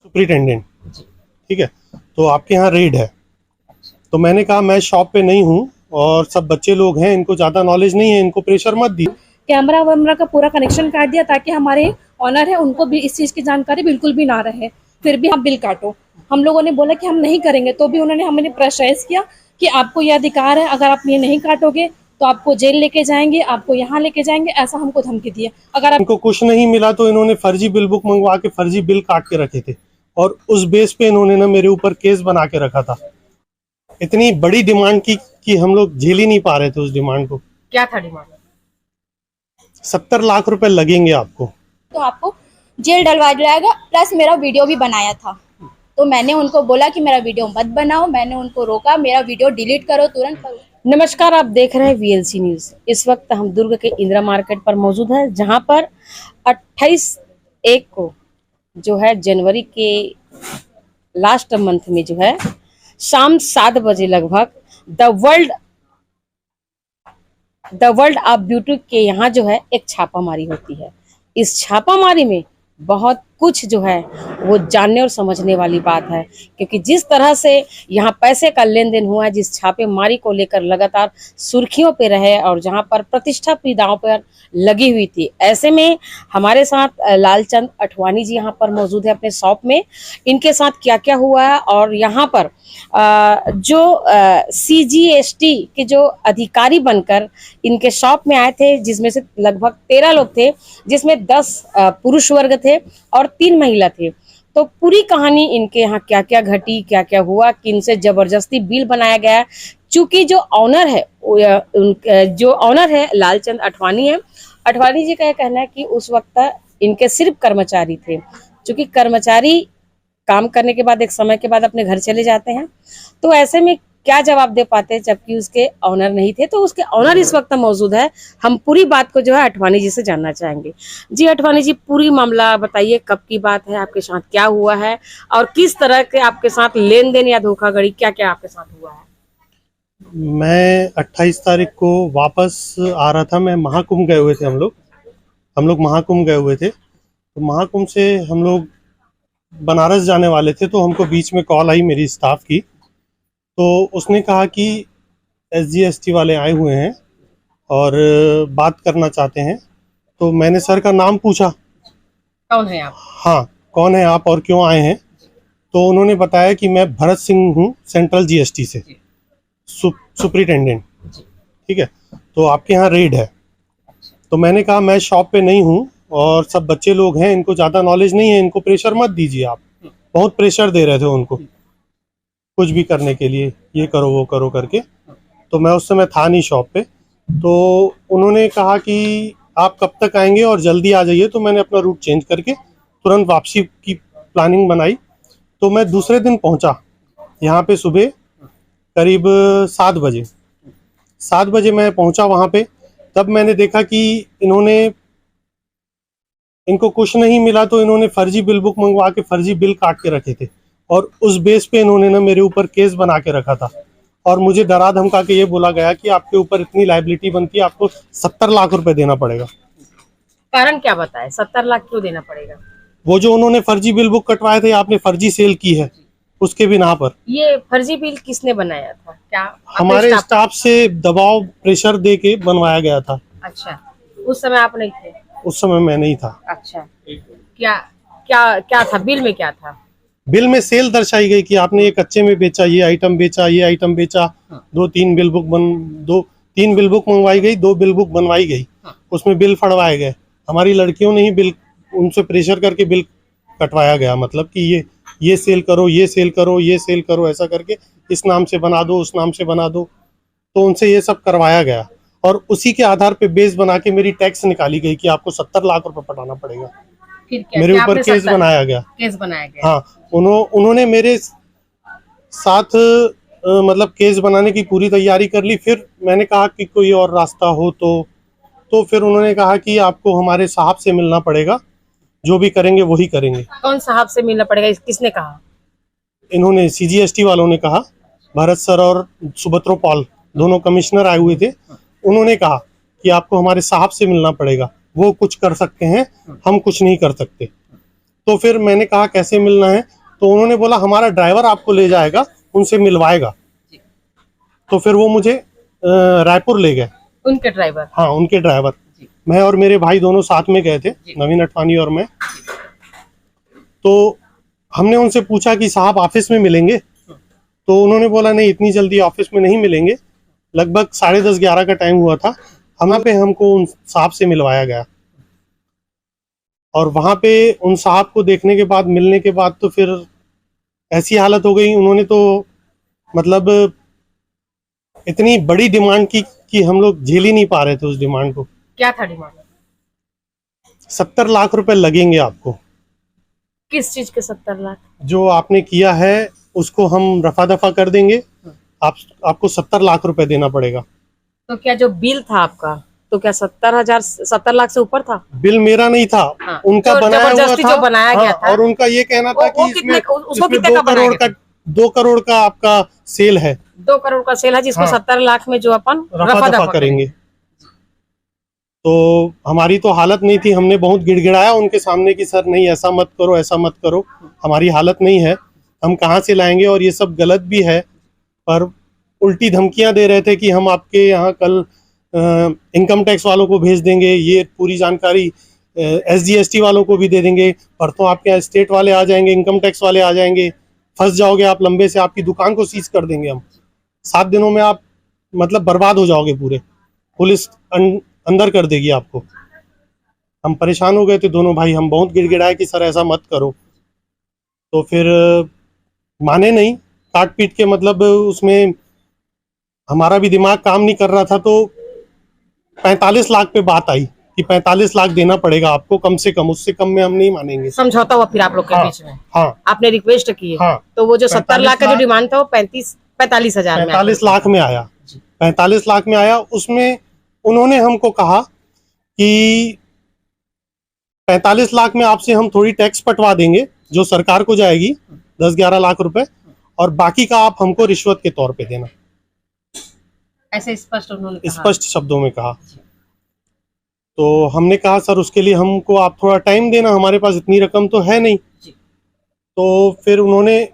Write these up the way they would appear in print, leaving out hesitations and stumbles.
Superintendent. ठीक है, तो आपके यहाँ रेड है। तो मैंने कहा मैं शॉप पे नहीं हूँ और सब बच्चे लोग हैं, इनको ज़्यादा नॉलेज नहीं है, इनको प्रेशर मत दी। कैमरा वैमरा का पूरा कनेक्शन काट दिया ताकि हमारे ऑनर है उनको भी इस चीज़ की जानकारी बिल्कुल भी ना रहे। फिर भी आप बिल काटो। हम लोगों ने बोला कि हम नहीं करेंगे, तो भी उन्होंने हमें प्रेशराइज किया कि आपको ये अधिकार है, अगर आप ये नहीं काटोगे तो आपको जेल लेके जाएंगे, आपको यहाँ लेके जाएंगे, ऐसा हमको धमकी दिए। अगर इनको कुछ नहीं मिला तो इन्होंने फर्जी बिल बुक मंगवा के फर्जी बिल काट के रखे थे और उस बेस पे इन्होंने ना मेरे ऊपर केस बना के रखा था। इतनी बड़ी डिमांड की कि हम लोग झेल ही नहीं पा रहे थे उस डिमांड को। क्या था डिमांड? 70 लाख रुपए लगेंगे आपको। तो आपको जेल डलवा जाएगा, प्लस मेरा वीडियो भी बनाया था। तो मैंने उनको बोला कि मेरा वीडियो मत बनाओ, मैंने उनको रोका, मेरा वीडियो डिलीट करो, तुरंत करो। नमस्कार, आप देख रहे हैं वीएलसी न्यूज। इस वक्त हम दुर्ग के इंदिरा मार्केट पर मौजूद है, जहां पर 28/1 को जो है जनवरी के लास्ट मंथ में जो है शाम 7 बजे लगभग द वर्ल्ड ऑफ ब्यूटी के यहाँ जो है एक छापामारी होती है। इस छापामारी में बहुत कुछ जो है वो जानने और समझने वाली बात है, क्योंकि जिस तरह से यहाँ पैसे का लेन देन हुआ है, जिस छापेमारी को लेकर लगातार सुर्खियों पे रहे और जहाँ पर प्रतिष्ठा पीड़ाओं पर लगी हुई थी, ऐसे में हमारे साथ लालचंद अठवानी जी यहाँ पर मौजूद है अपने शॉप में। इनके साथ क्या क्या हुआ है और यहाँ पर जो CGST के जो अधिकारी बनकर इनके शॉप में आए थे, जिसमें से लगभग 13 लोग थे, जिसमें 10 पुरुष वर्ग थे और 3 महिला थे। तो पूरी कहानी इनके यहाँ क्या क्या घटी, क्या क्या हुआ, किन से जबरदस्ती बिल बनाया गया। चूंकि जो ऑनर है लालचंद अठवानी है, अठवानी जी का यह कहना है कि उस वक्त इनके सिर्फ कर्मचारी थे। चूंकि कर्मचारी काम करने के बाद एक समय के बाद अपने घर चले जाते हैं, तो ऐसे में क्या जवाब दे पाते, जबकि उसके ऑनर नहीं थे। तो उसके ऑनर इस वक्त मौजूद है। हम पूरी बात को जो है अठवानी जी से जानना चाहेंगे। जी अठवानी जी, पूरी मामला बताइए, कब की बात है, आपके साथ क्या हुआ है और किस तरह के आपके साथ लेन देन या धोखाधड़ी क्या क्या आपके साथ हुआ है? मैं 28 तारीख को वापस आ रहा था। मैं महाकुंभ गए हुए थे, हम लोग महाकुंभ गए हुए थे। तो महाकुंभ से हम लोग बनारस जाने वाले थे, तो हमको बीच में कॉल आई मेरी स्टाफ की। तो उसने कहा कि SGST वाले आए हुए हैं और बात करना चाहते हैं। तो मैंने सर का नाम पूछा, कौन है आप? हाँ, कौन है आप और क्यों आए हैं? तो उन्होंने बताया कि मैं भरत सिंह हूँ, सेंट्रल GST से, सुपरिटेंडेंट। ठीक है, तो आपके यहाँ रेड है। तो मैंने कहा मैं शॉप पे नहीं हूँ और सब बच्चे लोग हैं, इनको ज़्यादा नॉलेज नहीं है, इनको प्रेशर मत दीजिए आप। बहुत प्रेशर दे रहे थे उनको कुछ भी करने के लिए, ये करो वो करो करके। तो मैं उस समय था नहीं शॉप पे। तो उन्होंने कहा कि आप कब तक आएंगे और जल्दी आ जाइए। तो मैंने अपना रूट चेंज करके तुरंत वापसी की प्लानिंग बनाई। तो मैं दूसरे दिन पहुंचा यहाँ पे सुबह करीब 7 बजे मैं पहुंचा वहाँ पे। तब मैंने देखा कि इनको कुछ नहीं मिला तो इन्होंने फर्जी बिल बुक मंगवा के फर्जी बिल काट के रखे थे और उस बेस पे इन्होंने ना मेरे ऊपर केस बना के रखा था और मुझे डरा धमका के ये बोला गया कि आपके ऊपर इतनी लायबिलिटी बनती है, आपको 70 लाख रुपए देना पड़ेगा। कारण क्या बताए, 70 लाख क्यों देना पड़ेगा? वो जो उन्होंने फर्जी बिल बुक कटवाए थे, आपने फर्जी सेल की है उसके बिना पर। ये फर्जी बिल किसने बनाया था? क्या हमारे स्टाफ से दबाव प्रेशर दे के बनवाया गया था। अच्छा, उस समय आप नहीं थे? उस समय मैं नहीं था। अच्छा, क्या क्या क्या था बिल में? क्या था बिल में? सेल दर्शाई गई कि आपने ये कच्चे में बेचा, ये आइटम बेचा, ये आइटम बेचा। 3 बिल बुक मंगवाई गई, 2 बिल बुक बनवाई गई, उसमें बिल फड़वाए गए। हमारी लड़कियों ने ही बिल, उनसे प्रेशर करके बिल कटवाया गया, मतलब कि ये सेल करो, ये सेल करो, ये सेल करो, ऐसा करके इस नाम से बना दो, उस नाम से बना दो। तो उनसे ये सब करवाया गया और उसी के आधार पे बेस बना के मेरी टैक्स निकाली गई कि आपको 70 लाख रुपए पटाना पड़ेगा। मेरे ऊपर केस बनाया गया। हाँ, उन्होंने मेरे साथ मतलब केस बनाने की पूरी तैयारी कर ली। फिर मैंने कहा कि कोई और रास्ता हो तो फिर उन्होंने कहा कि आपको हमारे साहब से मिलना पड़ेगा, जो भी करेंगे वही करेंगे। कौन साहब से मिलना पड़ेगा, किसने कहा? इन्होंने CGST वालों ने कहा, भरत सर और सुब्रतो पॉल दोनों कमिश्नर आए हुए थे। उन्होंने कहा कि आपको हमारे साहब से मिलना पड़ेगा, वो कुछ कर सकते हैं, हम कुछ नहीं कर सकते। तो फिर मैंने कहा कैसे मिलना है? तो उन्होंने बोला हमारा ड्राइवर आपको ले जाएगा, उनसे मिलवाएगा। तो फिर वो मुझे रायपुर ले गए। उनके ड्राइवर? हाँ, उनके ड्राइवर। मैं और मेरे भाई दोनों साथ में गए थे, नवीन अठवानी और मैं। तो हमने उनसे पूछा कि साहब ऑफिस में मिलेंगे, तो उन्होंने बोला नहीं, इतनी जल्दी ऑफिस में नहीं मिलेंगे। लगभग 10:30-11 का टाइम हुआ था। वहाँ पे हमको उन साहब से मिलवाया गया, और वहाँ पे उन साहब को देखने के बाद, मिलने के बाद तो फिर ऐसी हालत हो गई। उन्होंने तो मतलब इतनी बड़ी डिमांड की कि हम लोग झेल ही नहीं पा रहे थे उस डिमांड को। क्या था डिमांड? 70 लाख रुपए लगेंगे आपको। किस चीज के 70 लाख? जो आपने किया है उसको हम रफा दफा कर देंगे, आपको 70 लाख रुपए देना पड़ेगा। तो क्या जो बिल था आपका, तो क्या 70 लाख से ऊपर था? बिल मेरा नहीं था, हाँ, उनका जो बनाया हुआ जबरदस्ती था। जो बनाया गया था। और उनका ये कहना था कि इसमें 2 करोड़ का आपका सेल है, 2 करोड़ का सेल है, जिसको 70 लाख में जो अपन रफा दफा करेंगे। तो हमारी तो हालत नहीं थी, हमने बहुत गिड़गिड़ाया उनके सामने कि सर नहीं, ऐसा मत करो, ऐसा मत करो, हमारी हालत नहीं है, हम कहाँ से लाएंगे, और ये सब गलत भी है। पर उल्टी धमकियां दे रहे थे कि हम आपके यहाँ कल इनकम टैक्स वालों को भेज देंगे, ये पूरी जानकारी SGST वालों को भी दे देंगे, परसों आपके यहाँ स्टेट वाले आ जाएंगे, इनकम टैक्स वाले आ जाएंगे, फंस जाओगे आप लंबे से, आपकी दुकान को सीज कर देंगे हम, 7 दिनों में आप मतलब बर्बाद हो जाओगे पूरे, पुलिस अंदर कर देगी आपको। हम परेशान हो गए थे दोनों भाई, हम बहुत गिड़गिड़ाए कि सर ऐसा मत करो। तो फिर माने नहीं, काट पीट के, मतलब उसमें हमारा भी दिमाग काम नहीं कर रहा था। तो 45 लाख पे बात आई कि 45 लाख देना पड़ेगा आपको कम से कम, उससे कम में हम नहीं मानेंगे। समझौता हुआ फिर आप लोग के बीच में? हाँ, आपने रिक्वेस्ट की? हाँ। तो वो जो 70 लाख का जो डिमांड था वो 45 हजार 45 लाख में आया। 45 लाख में आया। उसमें उन्होंने हमको कहा कि 45 लाख में आपसे हम थोड़ी टैक्स पटवा देंगे जो सरकार को जाएगी, 10-11 लाख रुपए, और बाकी का आप हमको रिश्वत के तौर पे देना। ऐसे स्पष्ट उन्होंने कहा? स्पष्ट शब्दों में कहा। तो हमने कहा सर उसके लिए हमको आप थोड़ा टाइम देना, हमारे पास इतनी रकम तो है नहीं। तो फिर उन्होंने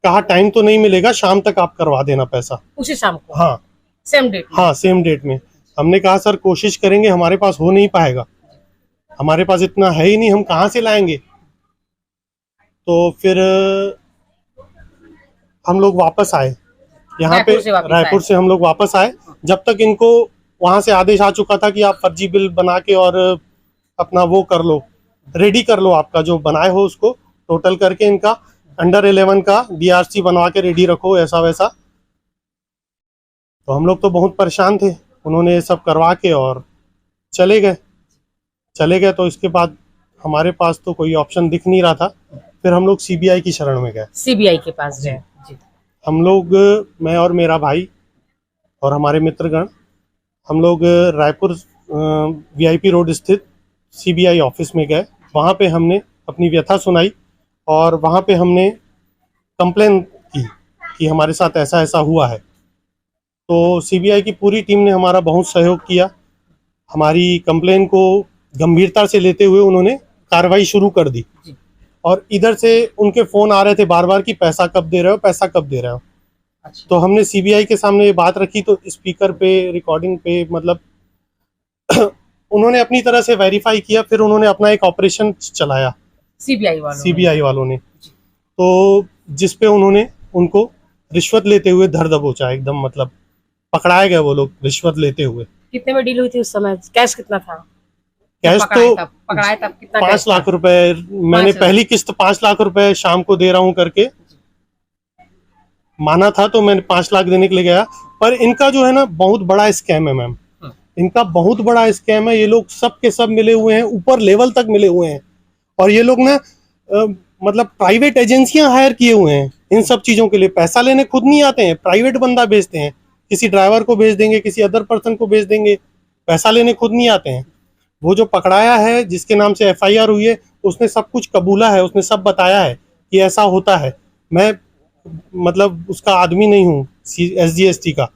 कहा टाइम तो नहीं मिलेगा, शाम तक आप करवा देना पैसा। उसी शाम को? हाँ, सेम डेट? हाँ, सेम डेट में। हमने कहा सर कोशिश करेंगे, हमारे पास हो नहीं पाएगा, हमारे पास इतना है ही नहीं, हम कहाँ से लाएंगे। तो फिर हम लोग वापस आए यहाँ पे, रायपुर से हम लोग वापस आए। जब तक इनको वहां से आदेश आ चुका था कि आप फर्जी बिल बना के और अपना वो कर लो, रेडी कर लो, आपका जो बनाए हो उसको टोटल करके इनका अंडर 11 का DRC बनवा के रेडी रखो, ऐसा वैसा। तो हम लोग तो बहुत परेशान थे। उन्होंने ये सब करवा के और चले गए। तो इसके बाद हमारे पास तो कोई ऑप्शन दिख नहीं रहा था। फिर हम लोग CBI की शरण में गए। CBI के पास गए? हम लोग, मैं और मेरा भाई और हमारे मित्रगण, हम लोग रायपुर VIP रोड स्थित CBI ऑफिस में गए। वहाँ पे हमने अपनी व्यथा सुनाई और वहाँ पे हमने कंप्लेन की कि हमारे साथ ऐसा ऐसा हुआ है। तो CBI की पूरी टीम ने हमारा बहुत सहयोग किया। हमारी कंप्लेन को गंभीरता से लेते हुए उन्होंने कार्रवाई शुरू कर दी। और इधर से उनके फ़ोन आ रहे थे बार बार कि पैसा कब दे रहे हो, पैसा कब दे रहे हो। अच्छा। तो हमने CBI के सामने ये बात रखी, तो स्पीकर पे, रिकॉर्डिंग पे, मतलब उन्होंने अपनी तरह से वेरीफाई किया। फिर उन्होंने अपना एक ऑपरेशन चलाया CBI वालों ने, तो जिसपे उन्होंने उनको रिश्वत लेते हुए धर दबोचा एकदम, मतलब पकड़ाए गए वो लोग रिश्वत लेते हुए। कितने में डील हुई थी उस समय? कैश कितना था? कैश तो पकड़ाए तब कितना? 5 लाख रुपए। मैंने पहली किस्त 5 लाख रुपए शाम को दे रहा हूँ करके माना था, तो मैंने 5 लाख देने के लिए गया। पर इनका जो है ना बहुत बड़ा स्कैम है मैम, इनका बहुत बड़ा स्कैम है। ये लोग सब के सब मिले हुए हैं, ऊपर लेवल तक मिले हुए हैं। और ये लोग ना मतलब प्राइवेट एजेंसियां हायर किए हुए हैं इन सब चीजों के लिए। पैसा लेने खुद नहीं आते हैं, प्राइवेट बंदा भेजते हैं, किसी ड्राइवर को भेज देंगे, किसी अदर पर्सन को भेज देंगे, पैसा लेने खुद नहीं आते हैं। वो जो पकड़ाया है, जिसके नाम से FIR हुई है, उसने सब कुछ कबूला है, उसने सब बताया है कि ऐसा होता है। मैं मतलब उसका आदमी नहीं हूँ SGST का,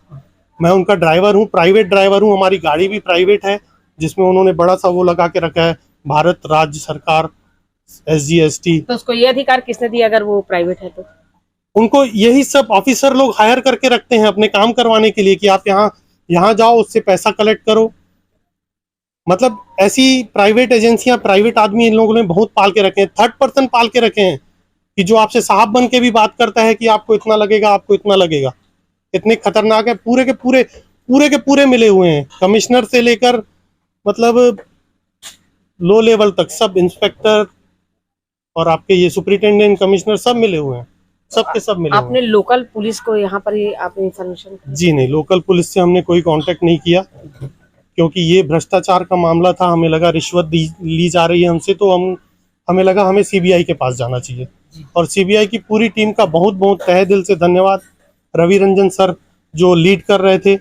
मैं उनका ड्राइवर हूँ, प्राइवेट ड्राइवर हूँ। हमारी गाड़ी भी प्राइवेट है, जिसमें उन्होंने बड़ा सा वो लगा के रखा है, भारत राज्य सरकार SGST। तो उसको ये अधिकार किसने दिया अगर वो प्राइवेट है तो? उनको यही सब ऑफिसर लोग हायर करके रखते हैं अपने काम करवाने के लिए कि आप यहाँ जाओ, उससे पैसा कलेक्ट करो। मतलब ऐसी प्राइवेट एजेंसियां, प्राइवेट आदमी इन लोगों ने बहुत पाल के रखे हैं, थर्ड पर्सन पाल के रखे हैं कि जो आपसे साहब बन के भी बात करता है कि आपको इतना लगेगा, आपको इतना लगेगा। इतने खतरनाक है, पूरे के पूरे मिले हुए हैं, कमिश्नर से लेकर मतलब लो लेवल तक सब, इंस्पेक्टर और आपके ये सुपरिटेंडेंट, कमिश्नर सब मिले हुए हैं, सब के सब मिले हुए हैं। आपने लोकल पुलिस को यहाँ पर ही आपने इन्फॉर्मेशन? जी नहीं, लोकल पुलिस से हमने कोई कांटेक्ट नहीं किया, क्योंकि ये भ्रष्टाचार का मामला था। हमें लगा रिश्वत ली जा रही है हमसे, तो हमें लगा हमें सीबीआई के पास जाना चाहिए। और सीबीआई की पूरी टीम का बहुत बहुत तहे दिल से धन्यवाद। रवि रंजन सर जो लीड कर रहे थे,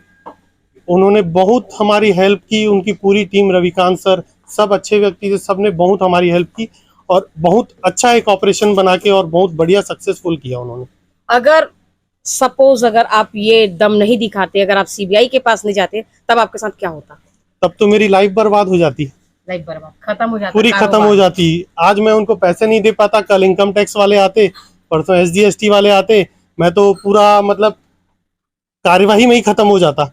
उन्होंने बहुत हमारी हेल्प की। उनकी पूरी टीम, रविकांत सर, सब अच्छे व्यक्ति थे, सबने बहुत हमारी हेल्प की और बहुत अच्छा एक ऑपरेशन बना के और बहुत बढ़िया सक्सेसफुल किया उन्होंने। अगर सपोज अगर आप ये दम नहीं दिखाते, अगर आप सीबीआई के पास नहीं जाते, तब आपके साथ क्या होता? तब तो मेरी लाइफ बर्बाद हो जाती, लाइफ बर्बाद, खत्म हो जाता, पूरी खत्म हो जाती। आज मैं उनको पैसे नहीं दे पाता, कल इनकम टैक्स वाले आते, परसों SGST वाले आते, मैं तो पूरा मतलब कार्यवाही में ही खत्म हो जाता।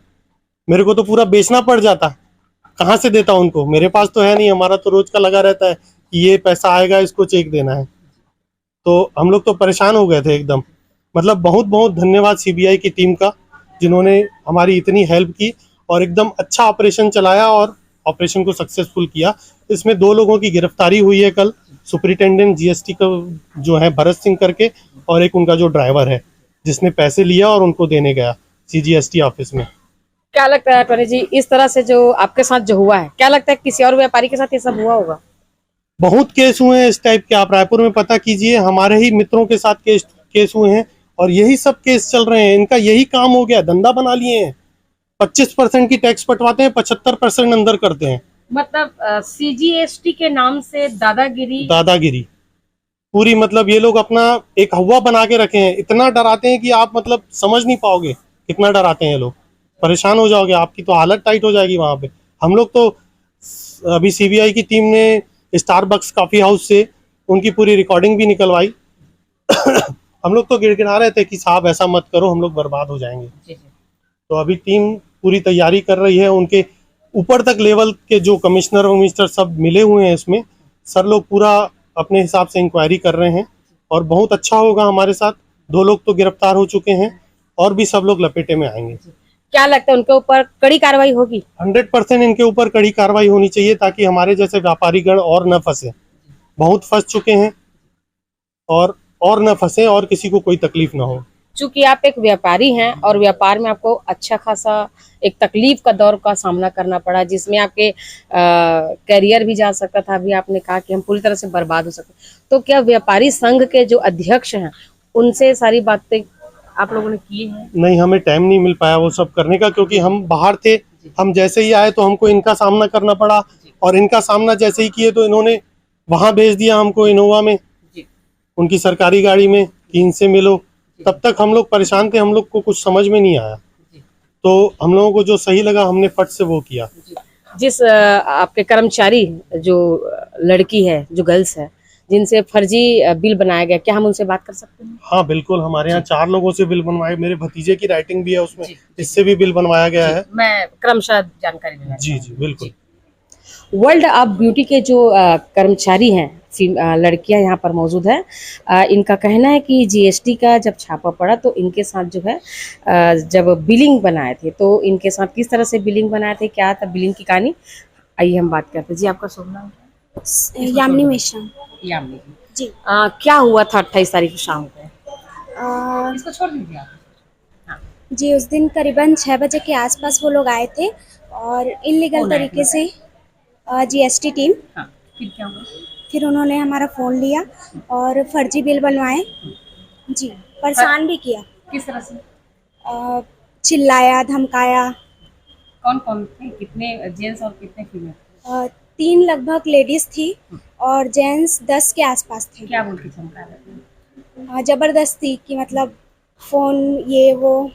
मेरे को तो पूरा बेचना पड़ जाता, कहाँ से देता उनको? मेरे पास तो है नहीं, हमारा तो रोज का लगा रहता है कि ये पैसा आएगा, इसको चेक देना है। तो हम लोग तो परेशान हो गए थे एकदम। मतलब बहुत बहुत धन्यवाद सीबीआई की टीम का, जिन्होंने हमारी इतनी हेल्प की और एकदम अच्छा ऑपरेशन चलाया और ऑपरेशन को सक्सेसफुल किया। इसमें 2 लोगों की गिरफ्तारी हुई है कल, सुपरिटेंडेंट GST का जो है भरत सिंह करके, और एक उनका जो ड्राइवर है जिसने पैसे लिया और उनको देने गया CGST ऑफिस में। क्या लगता है टोनी जी, इस तरह से जो आपके साथ जो हुआ है, क्या लगता है किसी और व्यापारी के साथ ये सब हुआ होगा? बहुत केस हुए हैं इस टाइप के, आप रायपुर में पता कीजिए, हमारे ही मित्रों के साथ केस हुए हैं और यही सब केस चल रहे हैं। इनका यही काम हो गया, धंधा बना लिए हैं। 25% की टैक्स पटवाते हैं, 75% अंदर करते हैं। मतलब CGST के नाम से दादागिरी पूरी, मतलब ये लोग अपना एक हवा बना के रखे हैं। इतना डराते हैं कि आप मतलब समझ नहीं पाओगे कितना डराते हैं ये लोग। परेशान हो जाओगे, आपकी तो हालत टाइट हो जाएगी वहां पे। हम लोग तो अभी सीबीआई की टीम ने स्टारबक्स कॉफी हाउस से उनकी पूरी रिकॉर्डिंग भी निकलवाई। हम लोग तो गिड़गिड़ा रहे थे कि साहब ऐसा मत करो, हम लोग बर्बाद हो जाएंगे। तो अभी टीम पूरी तैयारी कर रही है। उनके ऊपर तक लेवल के जो कमिश्नर सब मिले हुए हैं इसमें, सर लोग पूरा अपने हिसाब से इंक्वायरी कर रहे हैं और बहुत अच्छा होगा हमारे साथ। 2 लोग तो गिरफ्तार हो चुके हैं और भी सब लोग लपेटे में आएंगे। क्या लगता है उनके ऊपर कड़ी कार्रवाई होगी? 100% इनके ऊपर कड़ी कार्रवाई होनी चाहिए, ताकि हमारे जैसे व्यापारीगण और न फंसे। बहुत फंस चुके हैं और न फंसे और किसी को कोई तकलीफ ना हो। चूंकि आप एक व्यापारी हैं और व्यापार में आपको अच्छा खासा एक तकलीफ का दौर का सामना करना पड़ा, जिसमें आपके करियर भी जा सकता था। अभी आपने कहा कि हम पूरी तरह से बर्बाद हो सकते, तो क्या व्यापारी संघ के जो अध्यक्ष हैं उनसे सारी बातें आप लोगों ने की हैं? नहीं, हमें टाइम नहीं मिल पाया वो सब करने का, क्योंकि हम बाहर थे। हम जैसे ही आए तो हमको इनका सामना करना पड़ा, और इनका सामना जैसे ही किए तो इन्होंने वहां भेज दिया हमको इनोवा में, उनकी सरकारी गाड़ी में, कि इनसे मिलो। तब तक हम लोग परेशान थे, हम लोग को कुछ समझ में नहीं आया। तो हम लोगों को जो सही लगा हमने फट से वो किया। जिस आपके कर्मचारी जो लड़की है, जो गर्ल्स है, जिनसे फर्जी बिल बनाया गया, क्या हम उनसे बात कर सकते हैं? हाँ बिल्कुल, हमारे यहाँ 4 लोगों से बिल बनवाए। मेरे भतीजे की राइटिंग भी है उसमें, इससे भी बिल बनवाया गया है। मैं क्रमशः जानकारी देना। जी बिल्कुल। वर्ल्ड ऑफ ब्यूटी के जो कर्मचारी हैं, लड़कियां यहाँ पर मौजूद है, इनका कहना है कि GST का जब छापा पड़ा तो इनके साथ जो है जब बिलिंग बनाए थे, तो इनके साथ किस तरह से बिलिंग बनाए थे, क्या था बिलिंग की कहानी, आइए हम बात करते हैं। जी, आपका शुभ नाम? यामिनी मिश्रा। यामिनी जी। क्या हुआ था 28 तारीख को शाम को? इसको छोड़ दीजिए आप। जी, उस दिन करीबन 6 बजे के आसपास वो लोग आए थे और इलीगल तरीके से GST टीम, फिर क्या हुआ? फिर उन्होंने हमारा फ़ोन लिया और फर्जी बिल बनवाए। जी, परेशान भी किया। किस तरह से? चिल्लाया, धमकाया। कौन कौन थे, कितने जेंट्स और कितने फीमेल? 3 लगभग लेडीज़ थी और जेंट्स 10 के आसपास थे। क्या बोल के धमका रहे थे? ज़बरदस्ती कि मतलब फ़ोन ये वो।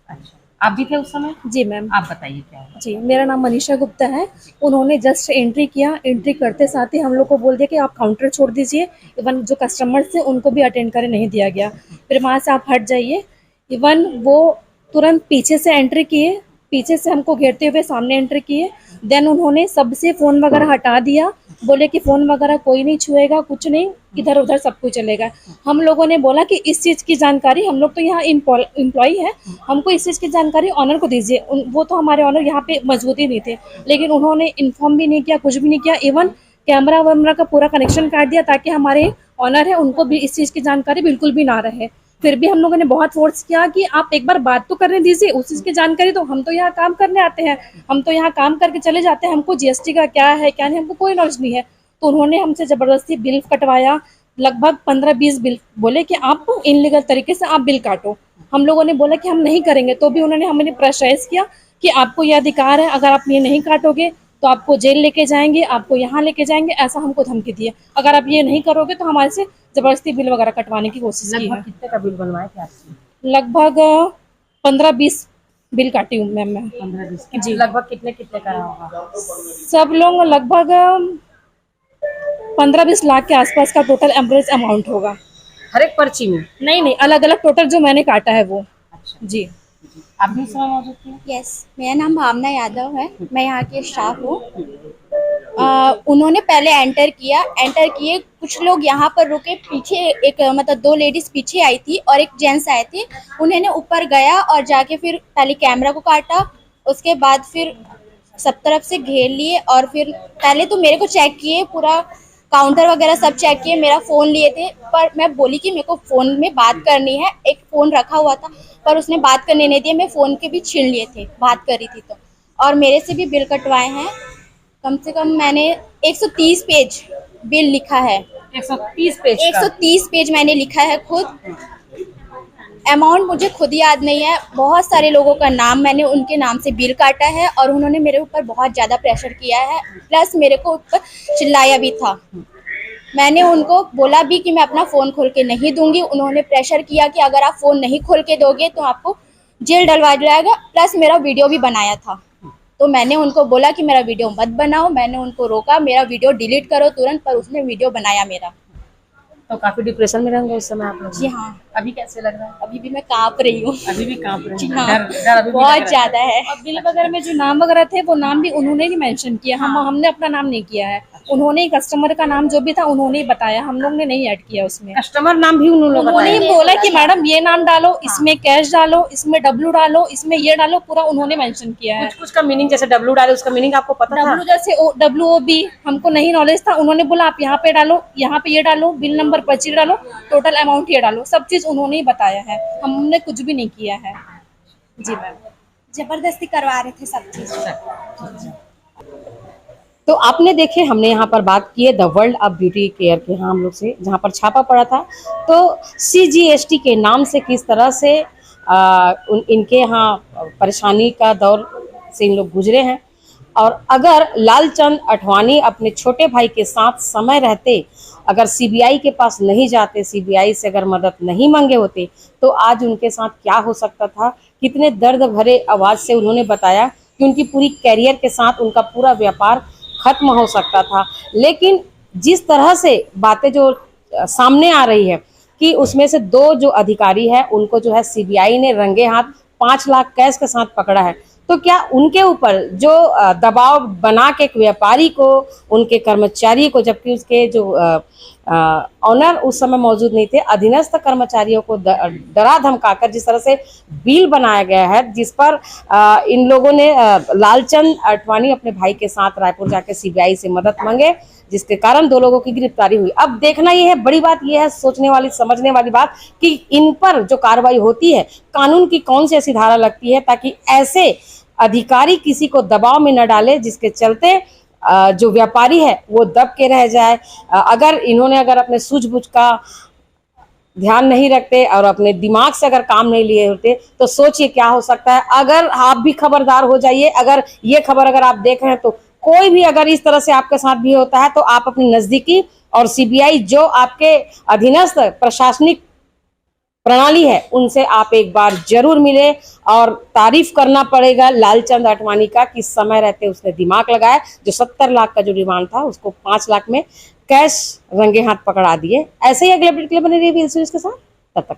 अच्छा, आप भी थे उस समय? जी मैम। आप बताइए क्या हुआ? जी, मेरा नाम मनीषा गुप्ता है। उन्होंने जस्ट एंट्री किया, एंट्री करते साथ ही हम लोग को बोल दिया कि आप काउंटर छोड़ दीजिए। इवन जो कस्टमर्स थे उनको भी अटेंड करने नहीं दिया गया। फिर वहाँ से आप हट जाइए। इवन वो तुरंत पीछे से एंट्री किए, पीछे से हमको घेरते हुए सामने एंट्री किए। देन उन्होंने सबसे फ़ोन वगैरह हटा दिया, बोले कि फ़ोन वगैरह कोई नहीं छुएगा, कुछ नहीं, इधर उधर सब कुछ चलेगा। हम लोगों ने बोला कि इस चीज़ की जानकारी, हम लोग तो यहाँ एम्प्लॉय है, हमको इस चीज़ की जानकारी ऑनर को दीजिए। वो तो हमारे ऑनर यहाँ पे मौजूद ही नहीं थे, लेकिन उन्होंने इन्फॉर्म भी नहीं किया, कुछ भी नहीं किया। इवन कैमरा वैमरा का पूरा कनेक्शन काट दिया ताकि हमारे ऑनर है उनको भी इस चीज़ की जानकारी बिल्कुल भी ना रहे। फिर भी हम लोगों ने बहुत फोर्स किया कि आप एक बार बात तो करने दीजिए, उस चीज़ की जानकारी। तो हम तो यहाँ काम करने आते हैं, हम तो यहाँ काम करके चले जाते हैं, हमको जीएसटी का क्या है क्या नहीं हमको कोई नॉलेज नहीं है। तो उन्होंने हमसे ज़बरदस्ती बिल कटवाया, लगभग 15-20 बिल, बोले कि आप इनलीगल तरीके से आप बिल काटो। हम लोगों ने बोला कि हम नहीं करेंगे, तो भी उन्होंने हमें प्रेशराइज किया कि आपको ये अधिकार है, अगर आप ये नहीं काटोगे तो आपको जेल लेके जाएंगे, आपको यहाँ लेके जाएंगे, ऐसा हमको धमकी दिए। अगर आप ये नहीं करोगे तो हमारे से जबरदस्ती बिल वगैरह कटवाने की कोशिश की है। लगभग कितने का बिल बनवाए थे आपसे? लगभग 15-20 बिल काटी हूँ मैम मैं। 15-20 जी। लगभग कितने कितने का होगा? सब लोग लगभग 15-20 लाख के आसपास का टोटल एवरेज अमाउंट होगा। हर एक पर्ची में? नहीं, अलग अलग टोटल जो मैंने काटा है वो। अच्छा, जी। आप भी समय मौजूद थे? यस, मेरा नाम भावना यादव है, मैं यहाँ की स्टाफ हूँ। उन्होंने पहले एंटर किए, कुछ लोग यहाँ पर रुके, पीछे एक मतलब 2 लेडीज पीछे आई थी और एक जेंट्स आए थे। उन्होंने ऊपर गया और जाके फिर पहले कैमरा को काटा, उसके बाद फिर सब तरफ से घेर लिए और फिर पहले तो मेरे को चेक किए, पूरा काउंटर वगैरह सब चेक किए, मेरा फ़ोन लिए थे। पर मैं बोली कि मेरे को फ़ोन में बात करनी है, एक फ़ोन रखा हुआ था पर उसने बात करने नहीं दिया, मैं फ़ोन के भी छीन लिए थे, बात करी थी तो। और मेरे से भी बिल कटवाए हैं, कम से कम मैंने 130 पेज बिल लिखा है। 130 पेज? 130 पेज मैंने लिखा है खुद। अमाउंट मुझे खुद याद नहीं है, बहुत सारे लोगों का नाम मैंने उनके नाम से बिल काटा है और उन्होंने मेरे ऊपर बहुत ज़्यादा प्रेशर किया है, प्लस मेरे को ऊपर चिल्लाया भी था। मैंने उनको बोला भी कि मैं अपना फ़ोन खोल के नहीं दूंगी। उन्होंने प्रेशर किया कि अगर आप फ़ोन नहीं खोल के दोगे तो आपको जेल डलवा जाएगा, प्लस मेरा वीडियो भी बनाया था। तो मैंने उनको बोला कि मेरा वीडियो मत बनाओ, मैंने उनको रोका, मेरा वीडियो डिलीट करो तुरंत, पर उसने वीडियो बनाया मेरा। तो काफी डिप्रेशन में रहेंगे उस समय आप लोग? जी हाँ, अभी कैसे लग रहा है? अभी भी मैं काँप रही हूँ। अभी भी कांप रहे जी हैं? हाँ, डर अभी भी लग रहा बहुत है? ज़्यादा है। और बिल वगैरह में जो नाम वगैरह थे वो नाम भी उन्होंने ही मेंशन किया, हमने अपना नाम नहीं किया है। उन्होंने ही कस्टमर का नाम जो भी था उन्होंने ही बताया, हम लोग ने नहीं ऐड किया उसमें। कस्टमर नाम भी उन्होंने उन्होंने ही बताया? बोला कि मैडम ये नाम डालो, इसमें कैश डालो, इसमें डब्लू डालो, इसमें ये डालो, पूरा उन्होंने मेंशन किया है। कुछ का मीनिंग, जैसे डब्लू डाले उसका मीनिंग आपको पता था? डब्लू जैसे WOB हमको नहीं नॉलेज था, उन्होंने बोला आप यहाँ पे डालो, यहाँ पे ये डालो, बिल नंबर पर्ची डालो, टोटल अमाउंट ये डालो, सब चीज उन्होंने ही बताया है, हमने कुछ भी नहीं किया है। जी मैम। जबरदस्ती करवा रहे थे सब चीज़। तो आपने देखे, हमने यहाँ पर बात की है the world of beauty care के यहाँ हम लोग से, जहाँ पर छापा पड़ा था। तो CGST के नाम से किस तरह से इनके यहाँ परेशानी का दौर से इन लोग गुजरे हैं, और अगर लालचंद अठवानी अपने छोटे भाई के साथ समय रहते, अगर CBI के पास नहीं जाते, CBI से अगर मदद नहीं मांगे होते, तो आज उनके साथ क्या हो सकता था। कितने दर्द भरे आवाज़ से उन्होंने बताया कि उनकी पूरी कैरियर के साथ उनका पूरा व्यापार खत्म हो सकता था। लेकिन जिस तरह से बातें जो सामने आ रही है कि उसमें से 2 जो अधिकारी है उनको जो है CBI ने रंगे हाथ 5 लाख कैश के साथ पकड़ा है, तो क्या उनके ऊपर जो दबाव बना के एक व्यापारी को, उनके कर्मचारी को, जबकि उसके जो ऑनर उस समय मौजूद नहीं थे, अधीनस्थ कर्मचारियों को डरा धमकाकर जिस तरह से बिल बनाया गया है, जिस पर इन लोगों ने लालचंद अठवानी अपने भाई के साथ रायपुर जाके CBI से मदद मांगे, जिसके कारण 2 लोगों की गिरफ्तारी हुई। अब देखना यह है, बड़ी बात यह है, सोचने वाली समझने वाली बात, कि इन पर जो कार्रवाई होती है, कानून की कौन सी ऐसी धारा लगती है ताकि ऐसे अधिकारी किसी को दबाव में न डाले जिसके चलते जो व्यापारी है वो दब के रह जाए। अगर अगर अपने सूझबूझ का ध्यान नहीं रखते और अपने दिमाग से अगर काम नहीं लिए होते, तो सोचिए क्या हो सकता है। अगर आप भी खबरदार हो जाइए। अगर ये खबर अगर आप देख रहे हैं, तो कोई भी अगर इस तरह से आपके साथ भी होता है, तो आप अपनी नजदीकी और CBI जो आपके अधीनस्थ प्रशासनिक प्रणाली है उनसे आप एक बार जरूर मिले। और तारीफ करना पड़ेगा लालचंद आडवाणी का कि समय रहते उसने दिमाग लगाया। जो 70 लाख का जो डिमांड था उसको 5 लाख में कैश रंगे हाथ पकड़ा दिए। ऐसे ही अगले अपडेट के लिए बने रहिए के साथ। तब तक